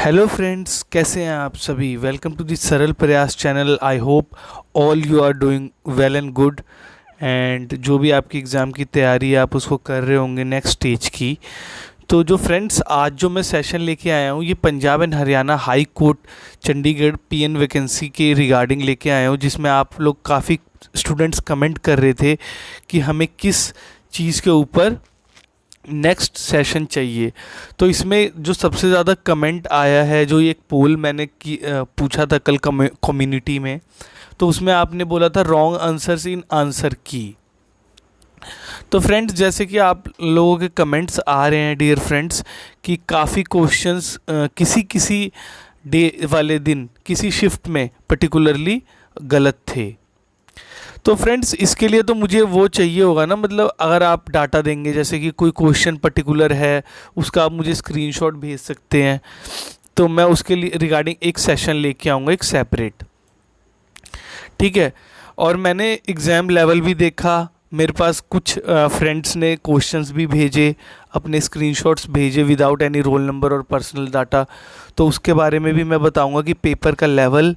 Hello friends, कैसे हैं आप सभी। Welcome to the Saral Prayas channel. I hope all you are doing well and good. And जो भी आपकी एग्ज़ाम की तैयारी है आप उसको कर रहे होंगे नेक्स्ट स्टेज की। तो जो फ्रेंड्स आज जो मैं सेशन लेके आया हूँ ये Punjab and Haryana high court Chandigarh PN vacancy के रिगार्डिंग लेके आया हूँ, जिसमें आप लोग काफ़ी स्टूडेंट्स कमेंट कर रहे थे कि हमें किस चीज़ के ऊपर नेक्स्ट सेशन चाहिए। तो इसमें जो सबसे ज़्यादा कमेंट आया है, जो ये एक पोल मैंने पूछा था कल कम्युनिटी में, तो उसमें आपने बोला था रॉन्ग आंसर्स इन आंसर की। तो फ्रेंड्स, जैसे कि आप लोगों के कमेंट्स आ रहे हैं डियर फ्रेंड्स कि काफ़ी क्वेश्चंस किसी किसी डे वाले दिन किसी शिफ्ट में पर्टिकुलरली गलत थे। तो फ्रेंड्स, इसके लिए तो मुझे वो चाहिए होगा ना, मतलब अगर आप डाटा देंगे, जैसे कि कोई क्वेश्चन पर्टिकुलर है उसका आप मुझे स्क्रीनशॉट भेज सकते हैं, तो मैं उसके लिए रिगार्डिंग एक सेशन लेके आऊँगा, एक सेपरेट। ठीक है। और मैंने एग्ज़ाम लेवल भी देखा, मेरे पास कुछ फ्रेंड्स ने क्वेश्चंस भी भेजे, अपने स्क्रीनशॉट्स भेजे विदाउट एनी रोल नंबर और पर्सनल डाटा। तो उसके बारे में भी मैं बताऊंगा कि पेपर का लेवल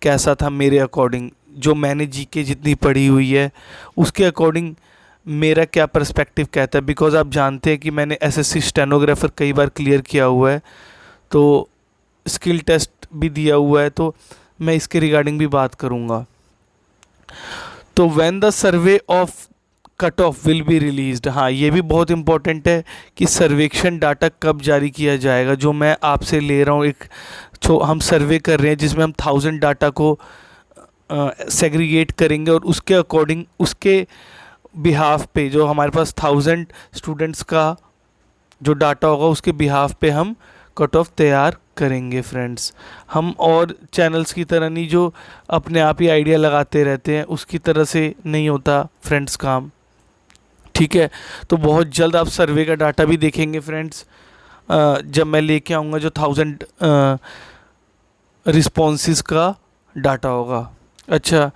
कैसा था मेरे अकॉर्डिंग, जो मैंने जीके जितनी पढ़ी हुई है उसके अकॉर्डिंग मेरा क्या पर्सपेक्टिव कहता है। बिकॉज आप जानते हैं कि मैंने एसएससी स्टेनोग्राफर कई बार क्लियर किया हुआ है, तो स्किल टेस्ट भी दिया हुआ है, तो मैं इसके रिगार्डिंग भी बात करूँगा। तो when the survey of cut off will be released, हाँ ये भी बहुत इंपॉर्टेंट है कि सर्वेक्षण डाटा कब जारी किया जाएगा। जो मैं आपसे ले रहा हूँ, एक जो हम सर्वे कर रहे हैं जिसमें हम 1000 डाटा को सेग्रीगेट करेंगे और उसके अकॉर्डिंग उसके बिहाफ पे जो हमारे पास 1000 स्टूडेंट्स का जो डाटा होगा उसके बिहाफ पे हम कट ऑफ तैयार करेंगे फ्रेंड्स। हम और चैनल्स की तरह नहीं जो अपने आप ही आइडिया लगाते रहते हैं, उसकी तरह से नहीं होता फ्रेंड्स काम। ठीक है। तो बहुत जल्द आप सर्वे का डाटा भी देखेंगे फ्रेंड्स, जब मैं लेके आऊँगा जो 1000 रिस्पॉन्सेस का डाटा होगा। अच्छा,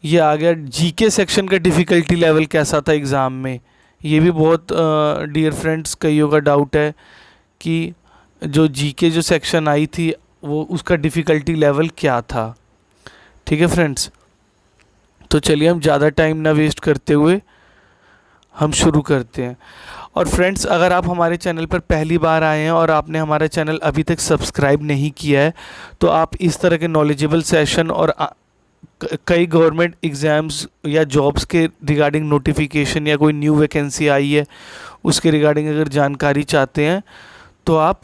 ये आ गया जीके सेक्शन का डिफ़िकल्टी लेवल कैसा था एग्ज़ाम में। ये भी बहुत डियर फ्रेंड्स कईयों का डाउट है कि जो जीके जो सेक्शन आई थी वो उसका डिफ़िकल्टी लेवल क्या था। ठीक है फ्रेंड्स, तो चलिए हम ज़्यादा टाइम ना वेस्ट करते हुए हम शुरू करते हैं। और फ्रेंड्स, अगर आप हमारे चैनल पर पहली बार आए हैं और आपने हमारा चैनल अभी तक सब्सक्राइब नहीं किया है, तो आप इस तरह के नॉलेजेबल सेशन और कई गवर्नमेंट एग्ज़ाम्स या जॉब्स के रिगार्डिंग नोटिफिकेशन या कोई न्यू वैकेंसी आई है उसके रिगार्डिंग अगर जानकारी चाहते हैं तो आप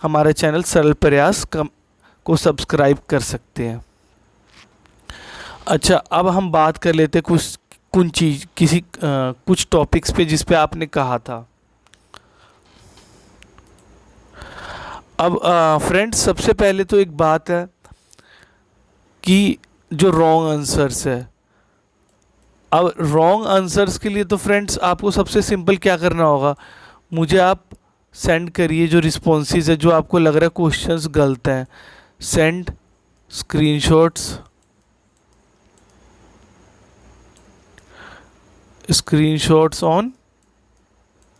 हमारा चैनल सरल प्रयास को सब्सक्राइब कर सकते हैं। अच्छा, अब हम बात कर लेते हैं कुछ टॉपिक्स पे जिस पे आपने कहा था। अब फ्रेंड्स, सबसे पहले तो एक बात है कि जो रॉन्ग आंसर्स है। अब रॉन्ग आंसर्स के लिए तो फ्रेंड्स आपको सबसे सिंपल क्या करना होगा, मुझे आप सेंड करिए जो रिस्पॉन्सेज है, जो आपको लग रहा है क्वेश्चंस गलत हैं। Send screenshots on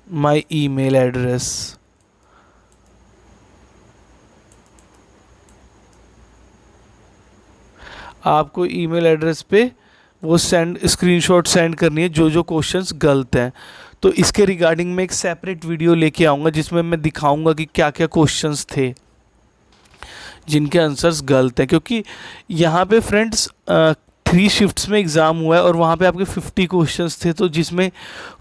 my email address. आपको ईमेल एड्रेस पे वो स्क्रीनशॉट सेंड करनी है जो जो क्वेश्चंस गलत हैं। तो इसके रिगार्डिंग में एक सेपरेट वीडियो लेके आऊँगा जिसमें मैं दिखाऊंगा कि क्या क्या क्वेश्चंस थे जिनके आंसर्स गलत हैं। क्योंकि यहाँ पे फ्रेंड्स 3 शिफ्ट्स में एग्ज़ाम हुआ है और वहाँ पे आपके 50 क्वेश्चंस थे, तो जिसमें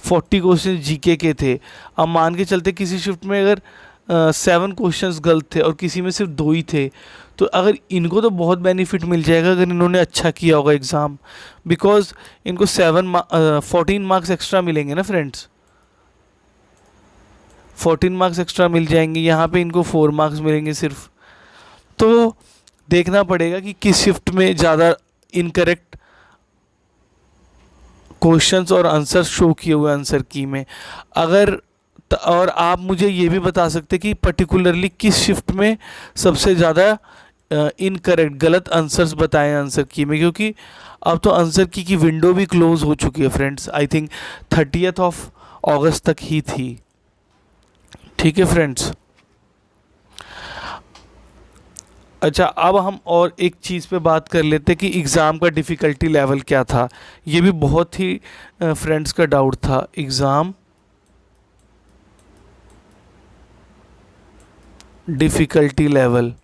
40 क्वेश्चन जीके के थे। अब मान के चलते किसी शिफ्ट में अगर 7 क्वेश्चंस गलत थे और किसी में सिर्फ 2 ही थे, तो अगर इनको तो बहुत बेनिफिट मिल जाएगा अगर इन्होंने अच्छा किया होगा एग्ज़ाम। बिकॉज इनको 14 मार्क्स एक्स्ट्रा मिलेंगे ना फ्रेंड्स, 14 मार्क्स एक्स्ट्रा मिल जाएंगे। यहाँ पे इनको 4 मार्क्स मिलेंगे सिर्फ। तो देखना पड़ेगा कि किस शिफ्ट में ज़्यादा इनकरेक्ट क्वेश्चंस और आंसर शो किए हुए आंसर की में। अगर और आप मुझे ये भी बता सकते कि पर्टिकुलरली किस शिफ्ट में सबसे ज़्यादा इनकरेक्ट गलत आंसर्स बताएं आंसर की में, क्योंकि अब तो आंसर की विंडो भी क्लोज हो चुकी है friends. I think 30th of अगस्त तक ही थी। ठीक है फ्रेंड्स। अच्छा, अब हम और एक चीज़ पे बात कर लेते हैं कि एग्ज़ाम का डिफ़िकल्टी लेवल क्या था। ये भी बहुत ही फ्रेंड्स का डाउट था। Exam difficulty level.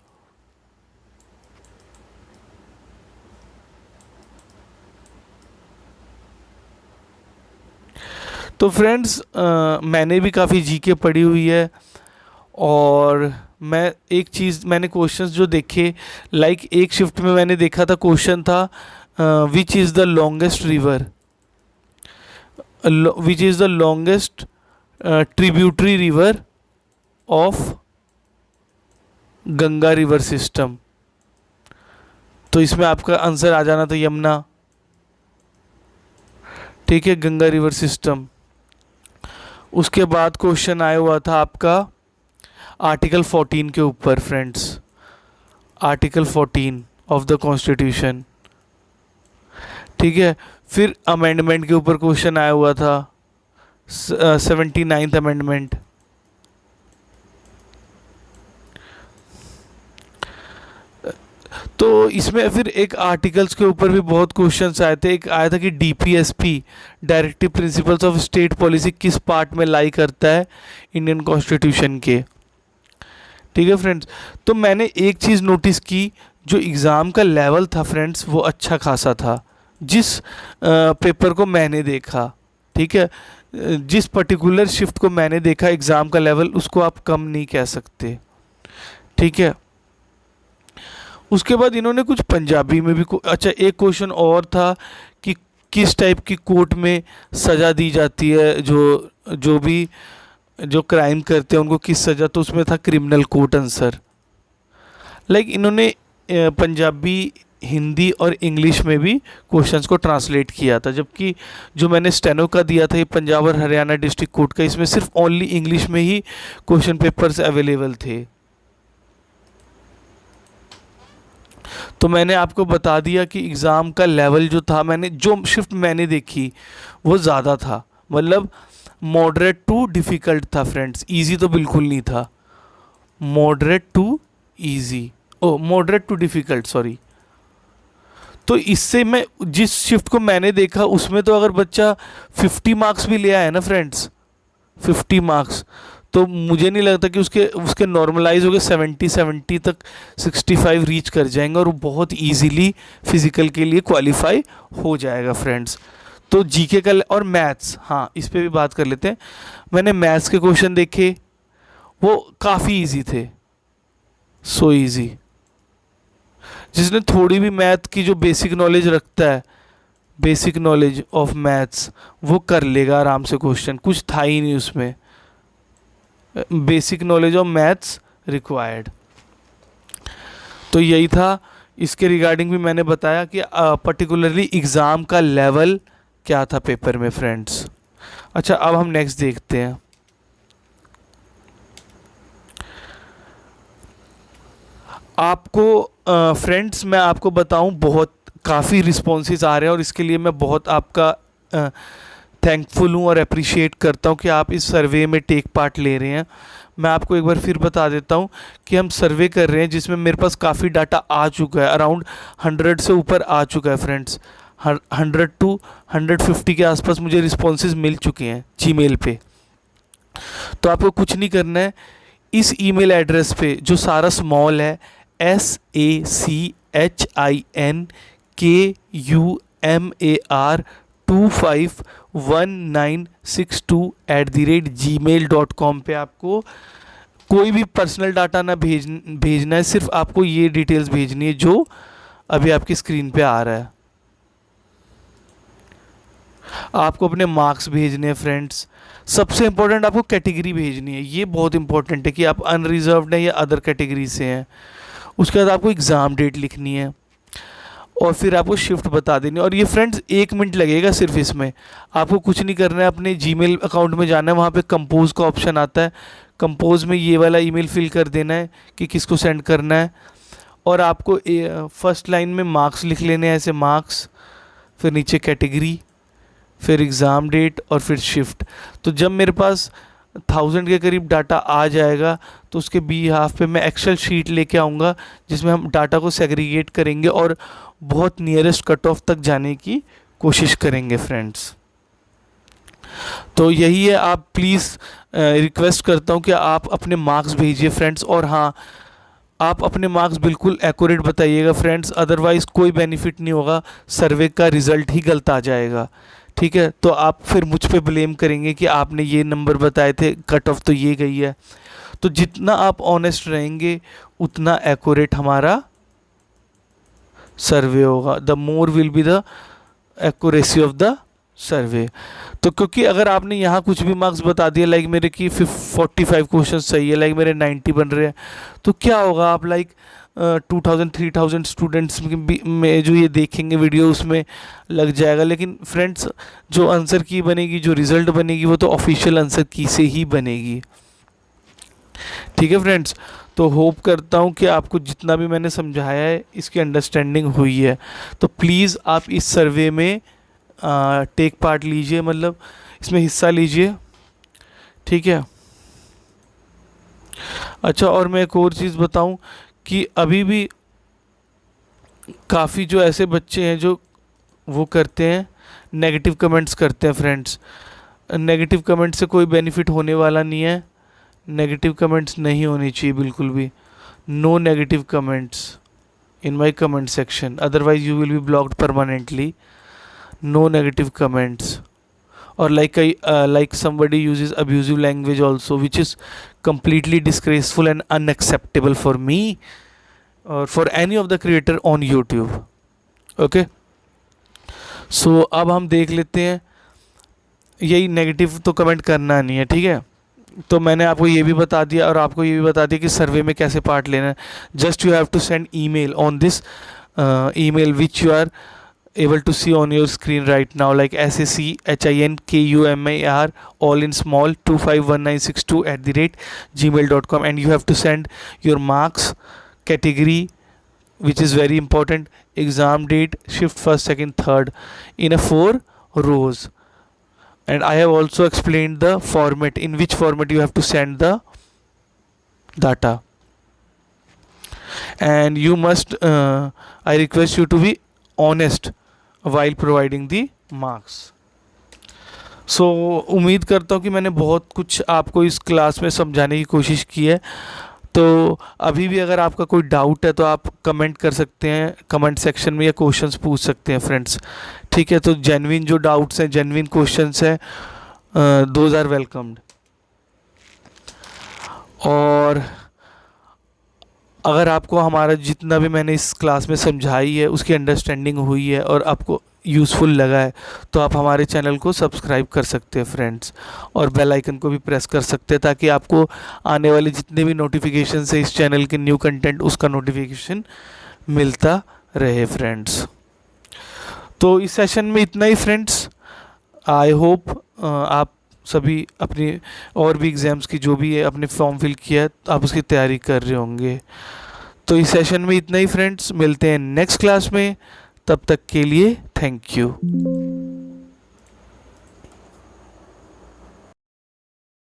तो फ्रेंड्स मैंने भी काफ़ी जीके पढ़ी हुई है, और मैं एक चीज़ मैंने क्वेश्चंस जो देखे, लाइक एक शिफ्ट में मैंने देखा था, क्वेश्चन था which is the longest river, which is the longest tributary river of Ganga river system. तो इसमें आपका आंसर आ जाना था यमुना। ठीक है, गंगा रिवर सिस्टम। उसके बाद क्वेश्चन आया हुआ था आपका आर्टिकल 14 के ऊपर friends, article 14 of the constitution. ठीक है, फिर अमेंडमेंट के ऊपर क्वेश्चन आया हुआ था, 79th अमेंडमेंट। तो इसमें फिर एक आर्टिकल्स के ऊपर भी बहुत क्वेश्चंस आए थे। एक आया था कि DPSP, directive principles of state policy, किस पार्ट में लाई करता है इंडियन कॉन्स्टिट्यूशन के। ठीक है फ्रेंड्स, तो मैंने एक चीज़ नोटिस की, जो एग्ज़ाम का लेवल था फ्रेंड्स वो अच्छा खासा था जिस पेपर को मैंने देखा। ठीक है, जिस पर्टिकुलर शिफ्ट को मैंने देखा, एग्ज़ाम का लेवल उसको आप कम नहीं कह सकते। ठीक है, उसके बाद इन्होंने कुछ पंजाबी में भी अच्छा, एक क्वेश्चन और था कि किस टाइप की कोर्ट में सज़ा दी जाती है, जो जो भी जो क्राइम करते हैं उनको किस सज़ा, तो उसमें था क्रिमिनल कोर्ट आंसर। लाइक इन्होंने पंजाबी, हिंदी और इंग्लिश में भी क्वेश्चंस को ट्रांसलेट किया था, जबकि जो मैंने स्टेनो का दिया था ये पंजाब और हरियाणा डिस्ट्रिक्ट कोर्ट का, इसमें सिर्फ ओनली इंग्लिश में ही क्वेश्चन पेपर्स अवेलेबल थे। तो मैंने आपको बता दिया कि एग्ज़ाम का लेवल जो था, मैंने जो शिफ्ट मैंने देखी वो ज़्यादा था, मतलब मॉडरेट टू डिफ़िकल्ट था फ्रेंड्स, इजी तो बिल्कुल नहीं था, moderate to easy, oh moderate to difficult sorry. तो इससे मैं जिस शिफ्ट को मैंने देखा उसमें तो अगर बच्चा 50 मार्क्स भी ले आया ना फ्रेंड्स, 50 मार्क्स, तो मुझे नहीं लगता कि उसके उसके नॉर्मलाइज हो गए 70 तक, 65 रीच कर जाएंगे और वो बहुत इजीली फिज़िकल के लिए क्वालिफाई हो जाएगा फ्रेंड्स। तो जीके का और मैथ्स, हाँ इस पे भी बात कर लेते हैं। मैंने मैथ्स के क्वेश्चन देखे, वो काफ़ी इजी थे, सो इजी। जिसने थोड़ी भी मैथ की जो बेसिक नॉलेज रखता है, बेसिक नॉलेज ऑफ मैथ्स, वो कर लेगा आराम से क्वेश्चन, कुछ था ही नहीं उसमें, basic knowledge of maths required. तो यही था, इसके रिगार्डिंग भी मैंने बताया कि पर्टिकुलरली एग्ज़ाम का लेवल क्या था पेपर में फ्रेंड्स। अच्छा, अब हम नेक्स्ट देखते हैं। आपको फ्रेंड्स मैं आपको बताऊं, बहुत काफ़ी रिस्पॉन्सेज आ रहे हैं और इसके लिए मैं बहुत आपका थैंकफुल हूँ और अप्रिशिएट करता हूँ कि आप इस सर्वे में टेक पार्ट ले रहे हैं। मैं आपको एक बार फिर बता देता हूँ कि हम सर्वे कर रहे हैं जिसमें मेरे पास काफ़ी डाटा आ चुका है, अराउंड 100 से ऊपर आ चुका है फ्रेंड्स, 100 टू 150 के आसपास मुझे रिस्पॉन्सेज मिल चुके हैं जीमेल पे। तो आपको कुछ नहीं करना है, इस ईमेल एड्रेस पे जो सारा स्मॉल है, SACHINKUMAR251962 पे आपको कोई भी पर्सनल डाटा ना भेजना है, सिर्फ आपको ये डिटेल्स भेजनी है जो अभी आपकी स्क्रीन पे आ रहा है। आपको अपने मार्क्स भेजने हैं फ्रेंड्स, सबसे इंपॉर्टेंट आपको कैटेगरी भेजनी है, ये बहुत इंपॉर्टेंट है कि आप अनरिजर्व्ड हैं या अदर कैटेगरी से हैं। उसके बाद आपको एग्ज़ाम डेट लिखनी है और फिर आपको शिफ्ट बता देनी है, और ये फ्रेंड्स 1 मिनट लगेगा सिर्फ इसमें। आपको कुछ नहीं करना है, अपने जीमेल अकाउंट में जाना है, वहाँ पे कंपोज का ऑप्शन आता है, कंपोज में ये वाला ईमेल फिल कर देना है कि किसको सेंड करना है, और आपको फर्स्ट लाइन में मार्क्स लिख लेने हैं, ऐसे मार्क्स, फिर नीचे कैटेगरी, फिर एग्ज़ाम डेट और फिर शिफ्ट। तो जब मेरे पास 1000 के करीब डाटा आ जाएगा तो उसके बी हाफ पे मैं एक्सेल शीट लेके आऊँगा जिसमें हम डाटा को सेग्रीगेट करेंगे और बहुत नियरेस्ट कट ऑफ तक जाने की कोशिश करेंगे फ्रेंड्स। तो यही है, आप प्लीज़ रिक्वेस्ट करता हूँ कि आप अपने मार्क्स भेजिए फ्रेंड्स, और हाँ, आप अपने मार्क्स बिल्कुल एक्यूरेट बताइएगा फ्रेंड्स, अदरवाइज़ कोई बेनिफिट नहीं होगा, सर्वे का रिज़ल्ट ही गलत आ जाएगा। ठीक है, तो आप फिर मुझ पे ब्लेम करेंगे कि आपने ये नंबर बताए थे, कट ऑफ तो ये गई है। तो जितना आप ऑनेस्ट रहेंगे उतना एक्यूरेट हमारा सर्वे होगा, the more will be the accuracy of the survey. तो क्योंकि अगर आपने यहाँ कुछ भी मार्क्स बता दिया, लाइक मेरे की 45 क्वेश्चन सही है, लाइक मेरे 90 बन रहे हैं, तो क्या होगा, आप लाइक 2000 3000 स्टूडेंट्स में जो ये देखेंगे वीडियो उसमें लग जाएगा। लेकिन फ्रेंड्स, जो आंसर की बनेगी, जो रिज़ल्ट बनेगी, वो तो ऑफिशियल आंसर की से ही बनेगी। ठीक है फ्रेंड्स, तो होप करता हूँ कि आपको जितना भी मैंने समझाया है इसकी अंडरस्टैंडिंग हुई है। तो प्लीज़ आप इस सर्वे में टेक पार्ट लीजिए, मतलब इसमें हिस्सा लीजिए। ठीक है। अच्छा, और मैं एक और चीज़ बताऊं कि अभी भी काफ़ी जो ऐसे बच्चे हैं जो वो करते हैं, नेगेटिव कमेंट्स करते हैं फ्रेंड्स। नेगेटिव कमेंट से कोई बेनिफिट होने वाला नहीं है, नेगेटिव कमेंट्स नहीं होनी चाहिए बिल्कुल भी। No negative comments in my comment section, otherwise you will be blocked permanently. No negative comments, or like somebody uses abusive language also, which is completely disgraceful and unacceptable for me or for any of the creator on YouTube. Okay, so अब हम देख लेते हैं, यही negative तो comment करना नहीं है। ठीक है, तो मैंने आपको ये भी बता दिया और आपको ये भी बता दिया कि सर्वे में कैसे पार्ट लेना है। Just you have to send email on this email which you are able to see on your screen right now, like SACHINKUMAR all in small 251962@gmail.com, and you have to send your marks, category, which is very important, exam date, shift first, second, third, in a 4 rows. And I have also explained the format, in which format you have to send the data, and you must I request you to be honest while providing the marks. सो उम्मीद करता हूँ कि मैंने बहुत कुछ आपको इस class में समझाने की कोशिश की है। तो अभी भी अगर आपका कोई डाउट है तो आप कमेंट कर सकते हैं कमेंट सेक्शन में, या क्वेश्चंस पूछ सकते हैं फ्रेंड्स। ठीक है, तो जेन्युइन जो डाउट्स हैं, जेन्युइन क्वेश्चंस हैं, दोज आर वेलकम्ड। और अगर आपको हमारा जितना भी मैंने इस क्लास में समझाई है उसकी अंडरस्टैंडिंग हुई है और आपको यूज़फुल लगा है, तो आप हमारे चैनल को सब्सक्राइब कर सकते हैं फ्रेंड्स, और बेल आइकन को भी प्रेस कर सकते हैं ताकि आपको आने वाले जितने भी नोटिफिकेशन है इस चैनल के न्यू कंटेंट, उसका नोटिफिकेशन मिलता रहे फ्रेंड्स। तो इस सेशन में इतना ही फ्रेंड्स। आई होप आप सभी अपनी और भी एग्ज़ाम्स की जो भी है अपने फॉर्म फिल किया है आप उसकी तैयारी कर रहे होंगे। तो इस सेशन में इतना ही फ्रेंड्स, मिलते हैं नेक्स्ट क्लास में, तब तक के लिए थैंक यू।